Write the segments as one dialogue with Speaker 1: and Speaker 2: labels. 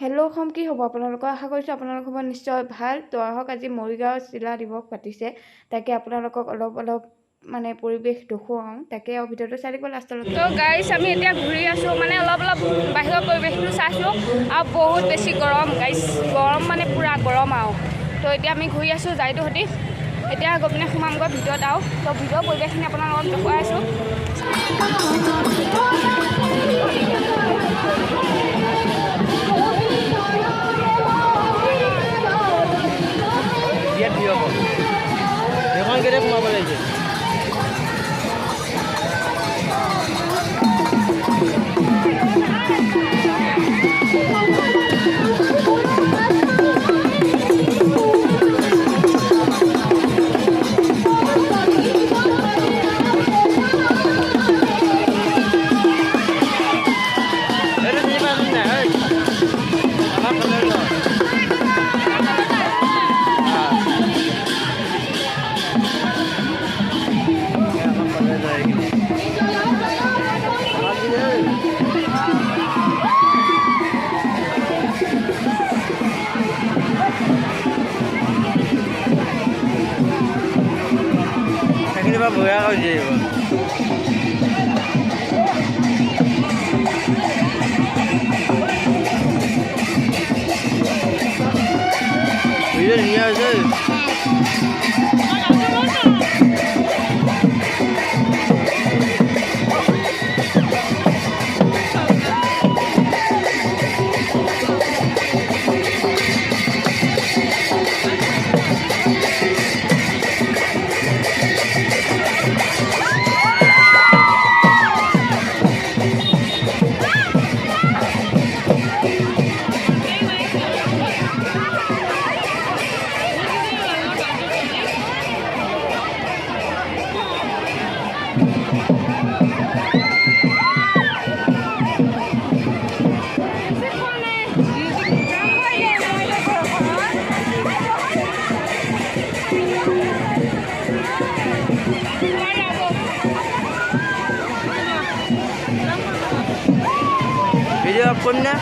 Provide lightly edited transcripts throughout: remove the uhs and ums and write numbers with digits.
Speaker 1: Hello' Assam, কি হ'ব আপোনালোকৰ? আশা কৰিছোঁ আপোনালোকৰ খবৰ নিশ্চয় ভাল। তো আহক, আজি মৰিগাঁও জিলা দিৱস পাতিছে, তাকে আপোনালোকক অলপ মানে পৰিৱেশ দেখুৱাওঁ, তাকে আৰু ভিডিঅ'টো চাই দিব লাষ্টলৈকে। তো গাইছ, আমি এতিয়া ঘূৰি আছোঁ, মানে অলপ বাহিৰৰ পৰিৱেশটো চাইছোঁ আৰু বহুত বেছি গৰম গাইছ, গৰম মানে পূৰা গৰম আৰু। তো এতিয়া আমি ঘূৰি আছোঁ যাইটো সতি, এতিয়া গৈ পিনে সোমামগৈ ভিডিঅ'ত আৰু। তো ভিডিঅ'ৰ পৰিৱেশখিনি আপোনালোকক দেখুৱাই আছোঁ।
Speaker 2: এখন গেটে সোমাব লাগিছে। ভয়া কৰিছে ভিডিঅ' ধুনীয়া হৈছে। ভিডিও আপ করুন না।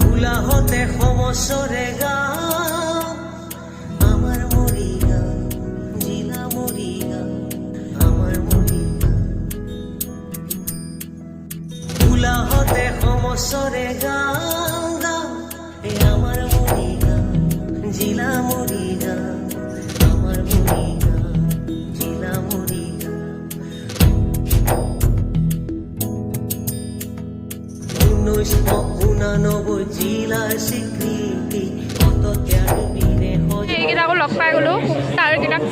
Speaker 2: ভোলা হতে সমসরে গাঁও আমার মরিগাঁও, জিলা মরিগাঁও, আমার মরিগাঁও। ভোলা হতে সমসরে গাঁও গাঁও এ আমার মরিগাঁও, জিলা মরিগাঁও, আমার মরিগাঁও, জিলা মরিগাঁও। 1989 জিলাৰ স্বীকৃতি কত ত্যাগ বিনে হয়।
Speaker 1: এইকেইটাকো লগ পাই গ'লো, তাৰকেইটাক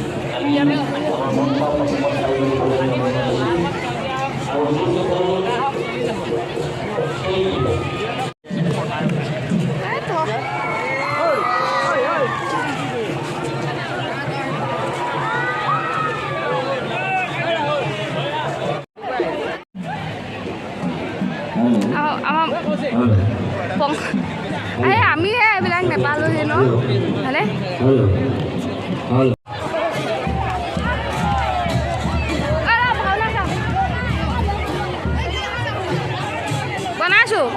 Speaker 1: আমিহে এইবিলাক নেপালোহি ন, ভালে বনাইছোঁ।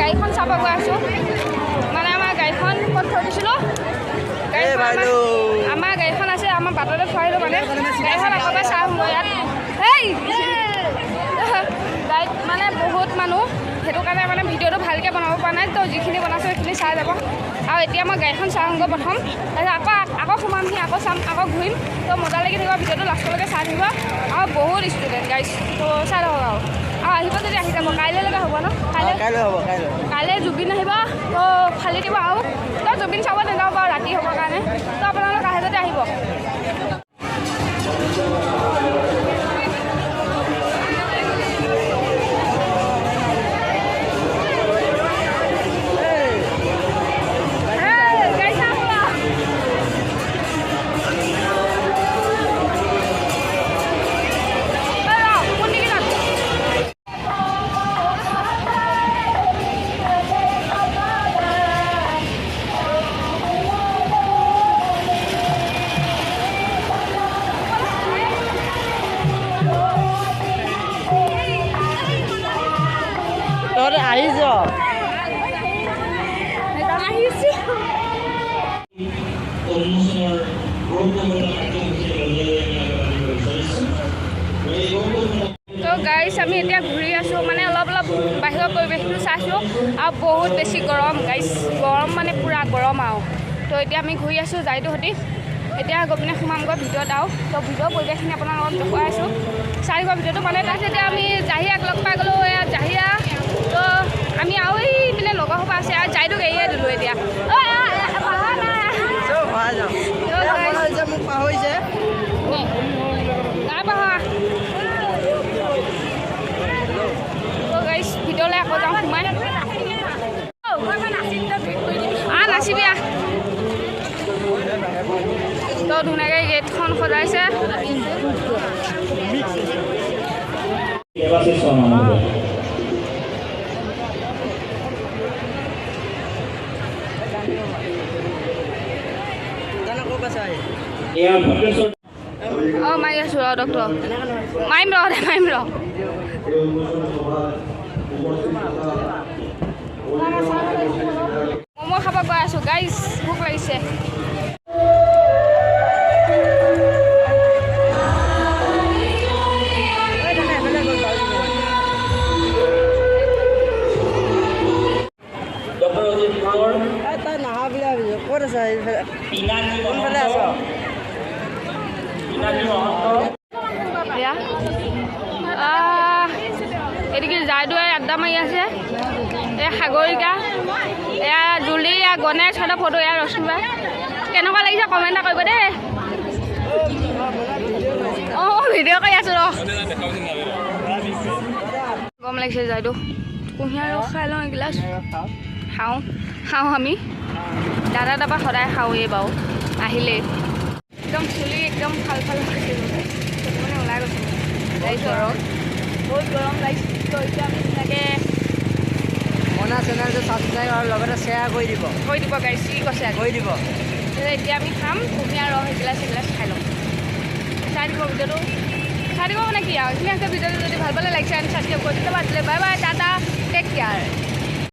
Speaker 1: গাড়ীখন চাব গৈ আছোঁ, মানে আমাৰ গাড়ীখন ক'ত থৈ দিছিলোঁ, আমাৰ গাড়ীখন আছে, আমাৰ বাটতে থৈ আহিলোঁ, মানে গাড়ীখন আকৌ পৰা চাই আহোঁ ইয়াত। সেই গাড়ীত মানে বহুত মানুহ, সেইটো কাৰণে মানে ভিডিঅ'টো ভালকৈ বনাব পৰা নাই, তো যিখিনি বনাইছোঁ সেইখিনি চাই যাব। আৰু এতিয়া মই গাড়ীখন চাই আহোঁগৈ প্ৰথম, তাৰপিছত আকৌ সোমামহি, আকৌ চাম, আকৌ ঘূৰিম। তো মজা লাগি থাকিব, ভিডিঅ'টো লাষ্টলৈকে চাই থাকিব। আৰু বহুত ষ্টুডেণ্ট গাইজ, তো চাই থাকক আৰু আহিব যদি আহি যাব। কাইলৈকে হ'ব ন, কাইলৈ জুবিন আহিব, তো ফালি দিব আৰু। তো জুবিন চাব নাযাওঁ বাৰু, ৰাতি হ'বৰ কাৰণে। তো আপোনালোক আহে যদি আহিব।
Speaker 3: তহঁতে আহিছ
Speaker 1: আহিছে তো গাইছ আমি এতিয়া ঘূৰি আছোঁ মানে অলপ বাহিৰৰ পৰিৱেশটো চাইছোঁ আৰু বহুত বেছি গৰম গাইছ গৰম মানে পূৰা গৰম আৰু তো এতিয়া আমি ঘূৰি আছোঁ যাইটো সতি এতিয়া গৈ পিনে সোমামগৈ ভিতৰত আৰু তো ভিতৰৰ পৰিৱেশখিনি আপোনাৰ লগত দেখুৱাই আছোঁ চাই দিব ভিডিঅ'টো মানে তাৰপিছত এতিয়া আমি জাহিয়াক লগ পাই গ'লোঁ এয়া জাহিয়া তো আমি আৰু এই পিনে লগৰ সোপা আছে আৰু যাইটোক এৰিয়ে দিলোঁ এতিয়া
Speaker 3: মোক পাহৰিছে
Speaker 1: নাই পাহৰা ভিতৰলৈ আকৌ যাওঁ সোমাই নাচিবি তো ধুনীয়াকৈ গেটখন সজাইছে অঁ মাৰি আছোঁ ৰ ডক্টৰ মাৰিম ৰ ম'ম' খাব গৈ আছোঁ গাইজ ভোক লাগিছে
Speaker 3: তাই নাহা বুলি ভাবিছোঁ ক'ত আছে কোনফালে আছ
Speaker 1: এদিকে যাইদুৱাই আড্ডা মাৰি আছে এয়া সাগৰিকা এয়া জুলি এয়া গণেশ সিহঁতৰ ফটো এয়া ৰশ্মিবা কেনেকুৱা লাগিছে কমেণ্ট এটা কৰিব দেই অঁ ভিডিঅ' কৰি আছোঁ ৰ গৰম লাগিছে যাইদু কুঁহিয়াৰ ৰস খাই লওঁ এগিলাচ খাওঁ আমি দাদা তাৰপৰা সদায় খাওঁৱেই বাৰু আহিলেই একদম চুলি একদম ভাল হৈছে মানে ওলাই গৈছে লাগিছোঁ আৰু বহুত গৰম লাগিছে তো এতিয়া আমি ধুনীয়াকৈ
Speaker 3: মনা চেনেলটো ছাবস্ক্ৰাইব আৰু লগতে শ্বেয়াৰ কৰি দিব
Speaker 1: গাইছ কি কৈছে
Speaker 3: কৰি দিব
Speaker 1: এতিয়া আমি খাম কুঁহিয়াৰ ৰস এগিলাচ খাই লওঁ চাই দিব ভিডিঅ'টো চাই দিব মানে কি আৰু এইখিনি আছে ভিডিঅ'টো যদি ভাল পালে লাইক চাই ছাবস্ক্ৰাইব কৰি দিলে bye bye tata take care